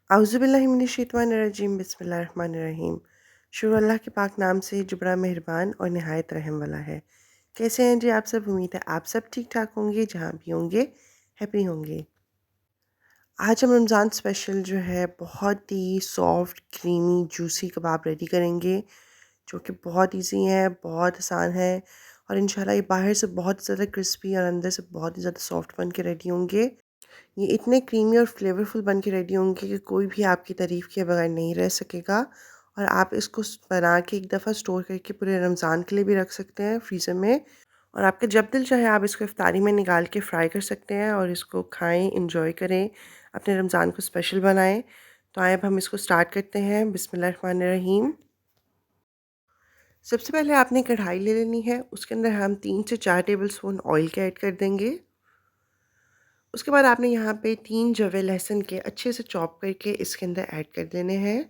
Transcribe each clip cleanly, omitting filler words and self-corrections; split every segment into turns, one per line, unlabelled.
औज़ुबिल्लाहिमिनश्शैतानिर्रजीम बिस्मिल्लाहिर्रहमानिर्रहीम। शुरू अल्लाह के पाक नाम से जो बड़ा मेहरबान और नहायत रहम वाला है। कैसे हैं जी आप सब? उम्मीद है आप सब ठीक ठाक होंगे, जहाँ भी होंगे हैप्पी होंगे। आज हम रमज़ान स्पेशल जो है बहुत ही सॉफ्ट क्रीमी जूसी कबाब रेडी करेंगे, जो कि बहुत इजी है, बहुत आसान है और इंशाल्लाह ये बाहर से बहुत ज़्यादा क्रिस्पी और अंदर से बहुत ही ज़्यादा सॉफ्ट बन के रेडी होंगे। ये इतने क्रीमी और फ्लेवरफुल बन के रेडी होंगे कि कोई भी आपकी तारीफ़ किए बगैर नहीं रह सकेगा। और आप इसको बना के एक दफ़ा स्टोर करके पूरे रमज़ान के लिए भी रख सकते हैं फ्रीज़र में, और आपका जब दिल चाहे आप इसको इफ्तारी में निकाल के फ्राई कर सकते हैं और इसको खाएं, इंजॉय करें, अपने रमज़ान को स्पेशल बनाएं। तो आए अब हम इसको स्टार्ट करते हैं। बिस्मिल्लाहिर्रहमानिर्रहीम। सबसे पहले आपने कढ़ाई ले लेनी है, उसके अंदर हम 3 से 4 टेबल स्पून ऑयल के ऐड कर देंगे। उसके बाद आपने यहाँ पे 3 जवे लहसुन के अच्छे से चॉप करके इसके अंदर ऐड कर देने हैं,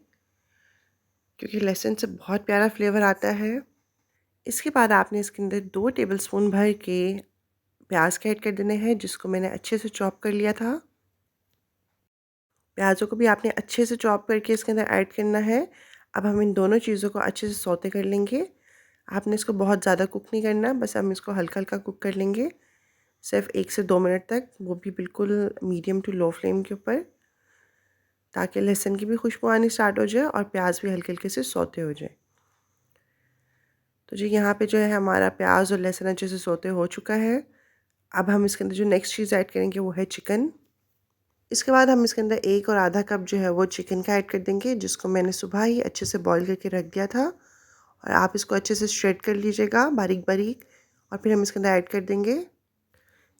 क्योंकि लहसुन से बहुत प्यारा फ्लेवर आता है। इसके बाद आपने इसके अंदर 2 टेबलस्पून भर के प्याज के ऐड कर देने हैं, जिसको मैंने अच्छे से चॉप कर लिया था। प्याज़ों को भी आपने अच्छे से चॉप करके इसके अंदर ऐड करना है। अब हम इन दोनों चीज़ों को अच्छे से सौते कर लेंगे। आपने इसको बहुत ज़्यादा कुक नहीं करना, बस हम इसको हल्का-हल्का कुक कर लेंगे, सिर्फ़ 1 से 2 मिनट तक, वो भी बिल्कुल मीडियम टू लो फ्लेम के ऊपर, ताकि लहसुन की भी खुशबू आनी स्टार्ट हो जाए और प्याज भी हल्के-हल्के से सौते हो जाए। तो जी यहाँ पे जो है हमारा प्याज और लहसुन अच्छे से सौते हो चुका है। अब हम इसके अंदर जो नेक्स्ट चीज़ ऐड करेंगे वो है चिकन। इसके बाद हम इसके अंदर 1 और आधा कप जो है वो चिकन का ऐड कर देंगे, जिसको मैंने सुबह ही अच्छे से बॉईल करके रख दिया था। और आप इसको अच्छे से श्रेड कर लीजिएगा बारीक-बारीक, और फिर हम इसके अंदर ऐड कर देंगे।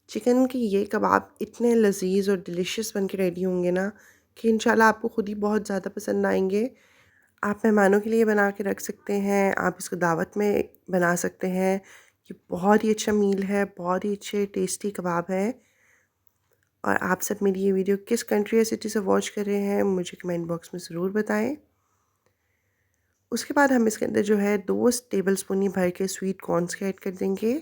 चिकन के ये कबाब इतने लज़ीज़ और डिलीशियस बन के रेडी होंगे ना, कि इंशाल्लाह आपको खुद ही बहुत ज़्यादा पसंद आएँगे। आप मेहमानों के लिए बना के रख सकते हैं, आप इसको दावत में बना सकते हैं। ये बहुत ही अच्छा मील है, बहुत ही अच्छे टेस्टी कबाब हैं। और आप सब मेरी ये वीडियो किस कंट्री या सिटी से वॉच कर रहे हैं, मुझे कमेंट बॉक्स में ज़रूर बताएं। उसके बाद हम इसके अंदर जो है 2 टेबलस्पून ही भर के स्वीट कॉर्न्स के ऐड कर देंगे,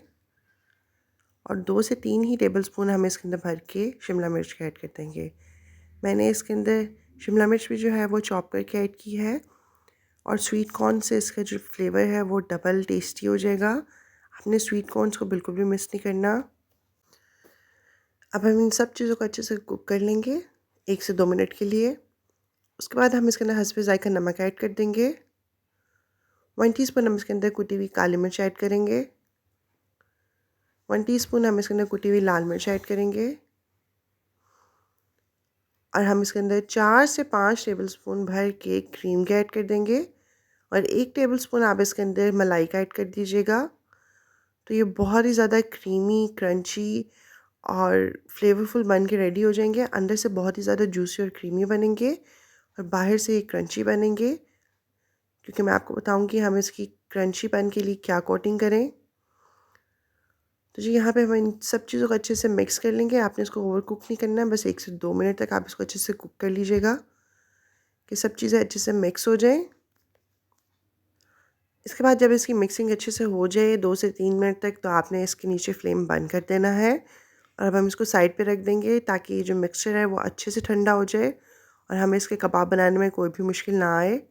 और 2 से 3 ही टेबलस्पून हम इसके अंदर भर के शिमला मिर्च के ऐड कर देंगे। मैंने इसके अंदर शिमला मिर्च भी जो है वो चॉप करके ऐड की है, और स्वीट कॉर्न से इसका जो फ्लेवर है वो डबल टेस्टी हो जाएगा। आपने स्वीट कॉर्न्स को बिल्कुल भी मिस नहीं करना। अब हम इन सब चीज़ों को अच्छे से कुक कर लेंगे 1 से 2 मिनट के लिए। उसके बाद हम इसके अंदर हस्बे ज़ायक़ा नमक ऐड कर देंगे। 1 टीस्पून हम इसके अंदर कुटी हुई काली मिर्च ऐड करेंगे। 1 टीस्पून हम इसके अंदर कुटी हुई लाल मिर्च ऐड करेंगे। और हम इसके अंदर 4 से 5 टेबलस्पून भर के क्रीम के ऐड कर देंगे, और 1 टेबलस्पून आप इसके अंदर मलाई का ऐड कर दीजिएगा। तो ये बहुत ही ज़्यादा क्रीमी, क्रंची और फ्लेवरफुल बन के रेडी हो जाएंगे। अंदर से बहुत ही ज़्यादा जूसी और क्रीमी बनेंगे, और बाहर से ये क्रंची बनेंगे, क्योंकि मैं आपको बताऊंगी हम इसकी क्रंचीपन के लिए क्या कोटिंग करें। तो जी यहाँ पे हम इन सब चीज़ों को अच्छे से मिक्स कर लेंगे। आपने इसको ओवर कुक नहीं करना है, बस 1 से 2 मिनट तक आप इसको अच्छे से कुक कर लीजिएगा, कि सब चीज़ें अच्छे से मिक्स हो जाएं। इसके बाद जब इसकी मिक्सिंग अच्छे से हो जाए 2 से 3 मिनट तक, तो आपने इसके नीचे फ्लेम बंद कर देना है, और अब हम इसको साइड पे रख देंगे, ताकि ये जो मिक्सचर है वो अच्छे से ठंडा हो जाए और हमें इसके कबाब बनाने में कोई भी मुश्किल ना आए।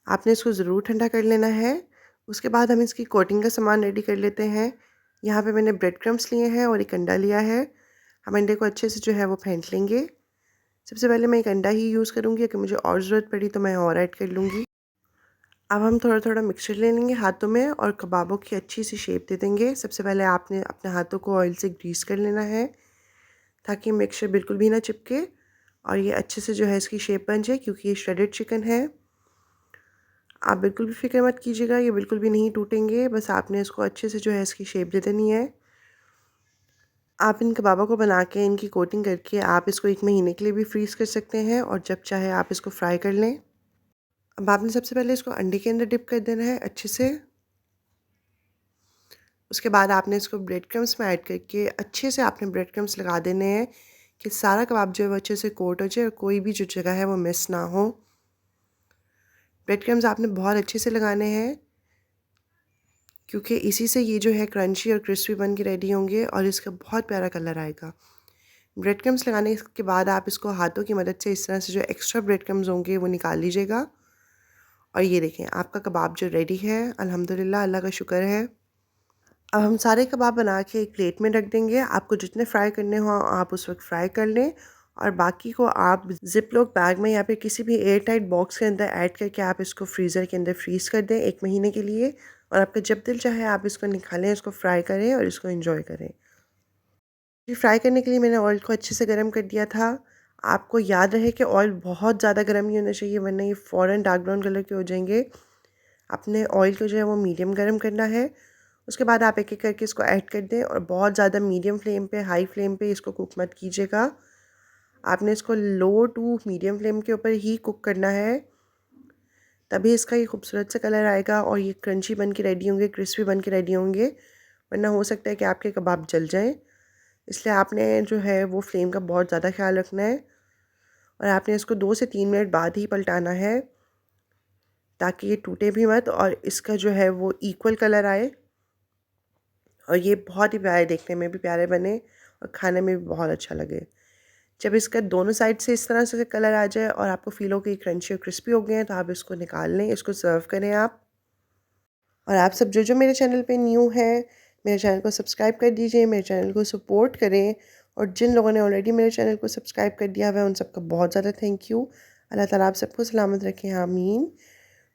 आपने इसको ज़रूर ठंडा कर लेना है। उसके बाद हम इसकी कोटिंग का सामान रेडी कर लेते हैं। यहाँ पे मैंने ब्रेड क्रम्स लिए हैं और एक अंडा लिया है। हम अंडे को अच्छे से जो है वो फेंट लेंगे। सबसे पहले मैं एक अंडा ही यूज़ करूँगी, अगर मुझे और ज़रूरत पड़ी तो मैं और ऐड कर लूँगी। अब हम थोड़ा-थोड़ा मिक्सचर ले लेंगे हाथों में और कबाबों की अच्छी सी शेप दे देंगे। सबसे पहले आपने अपने हाथों को ऑयल से ग्रीस कर लेना है, ताकि मिक्सचर बिल्कुल भी ना चिपके और ये अच्छे से जो है इसकी शेप बन जाए, क्योंकि ये श्रेडेड चिकन है। आप बिल्कुल भी फ़िक्र मत कीजिएगा, ये बिल्कुल भी नहीं टूटेंगे, बस आपने इसको अच्छे से जो है इसकी शेप दे देनी है। आप इन कबाबों को बना के इनकी कोटिंग करके आप इसको 1 महीने के लिए भी फ्रीज़ कर सकते हैं, और जब चाहे आप इसको फ्राई कर लें। अब आपने सबसे पहले इसको अंडे के अंदर डिप कर देना है अच्छे से। उसके बाद आपने इसको ब्रेड क्रम्स में ऐड करके अच्छे से आपने ब्रेड क्रम्स लगा देने हैं, कि सारा कबाब जो है वो अच्छे से कोट हो जाए और कोई भी जो जगह है वो मिस ना हो। ब्रेड क्रम्स आपने बहुत अच्छे से लगाने हैं, क्योंकि इसी से ये जो है क्रंची और क्रिस्पी बन के रेडी होंगे और इसका बहुत प्यारा कलर आएगा। ब्रेड क्रम्स लगाने के बाद आप इसको हाथों की मदद से इस तरह से जो एक्स्ट्रा ब्रेड क्रम्स होंगे वो निकाल लीजिएगा। और ये देखें आपका कबाब जो रेडी है, अल्हम्दुलिल्लाह, अल्लाह का शुक्र है। अब हम सारे कबाब बना के एक प्लेट में रख देंगे। आपको जितने फ्राई करने हों आप उस वक्त फ्राई कर लें और बाकी को आप ज़िप लॉक बैग में या फिर किसी भी एयर टाइट बॉक्स के अंदर ऐड करके आप इसको फ्रीज़र के अंदर फ्रीज़ कर दें 1 महीने के लिए। और आपका जब दिल चाहे आप इसको निकालें, इसको फ्राई करें और इसको एंजॉय करें। ये फ्राई करने के लिए मैंने ऑयल को अच्छे से गर्म कर दिया था। आपको याद रहे कि ऑयल बहुत ज़्यादा गर्म नहीं होना चाहिए, वरना ये फ़ौरन डार्क ब्राउन कलर के हो जाएंगे। अपने ऑयल को जो है वो मीडियम गर्म करना है। उसके बाद आप एक एक करके इसको ऐड कर दें और बहुत ज़्यादा मीडियम फ्लेम पे, हाई फ्लेम पे इसको कुक मत कीजिएगा। आपने इसको लो टू मीडियम फ्लेम के ऊपर ही कुक करना है, तभी इसका ये खूबसूरत सा कलर आएगा और ये क्रंची बन के रेडी होंगे, क्रिस्पी बन के रेडी होंगे। वरना हो सकता है कि आपके कबाब जल जाएँ। इसलिए आपने जो है वो फ्लेम का बहुत ज़्यादा ख्याल रखना है और आपने इसको 2 से 3 मिनट बाद ही पलटाना है ताकि ये टूटे भी मत और इसका जो है वो इक्वल कलर आए और ये बहुत ही प्यारे, देखने में भी प्यारे बने और खाने में भी बहुत अच्छा लगे। जब इसका दोनों साइड से इस तरह से कलर आ जाए और आपको फ़ील हो कि क्रंची और क्रिस्पी हो गए हैं तो आप इसको निकाल लें, इसको सर्व करें आप। और आप सब जो मेरे चैनल पे न्यू हैं, मेरे चैनल को सब्सक्राइब कर दीजिए, मेरे चैनल को सपोर्ट करें। और जिन लोगों ने ऑलरेडी मेरे चैनल को सब्सक्राइब कर दिया हुआ है उन सबका बहुत ज़्यादा थैंक यू। अल्लाह ताला आप सबको सलामत रखें, आमीन।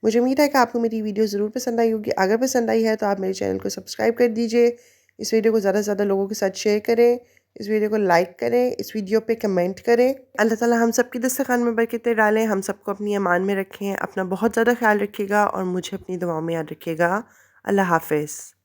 मुझे उम्मीद है कि आपको मेरी वीडियो ज़रूर पसंद आई होगी। अगर पसंद आई है तो आप मेरे चैनल को सब्सक्राइब कर दीजिए। इस वीडियो को ज़्यादा से ज़्यादा लोगों के साथ शेयर करें। इस वीडियो को लाइक करें, इस वीडियो पे कमेंट करें। अल्लाह ताला हम सब की दस्तरखान में बरकतें डालें, हम सबको अपनी अमान में रखें। अपना बहुत ज़्यादा ख्याल रखिएगा और मुझे अपनी दुआओं में याद रखिएगा। अल्लाह हाफ़िज़।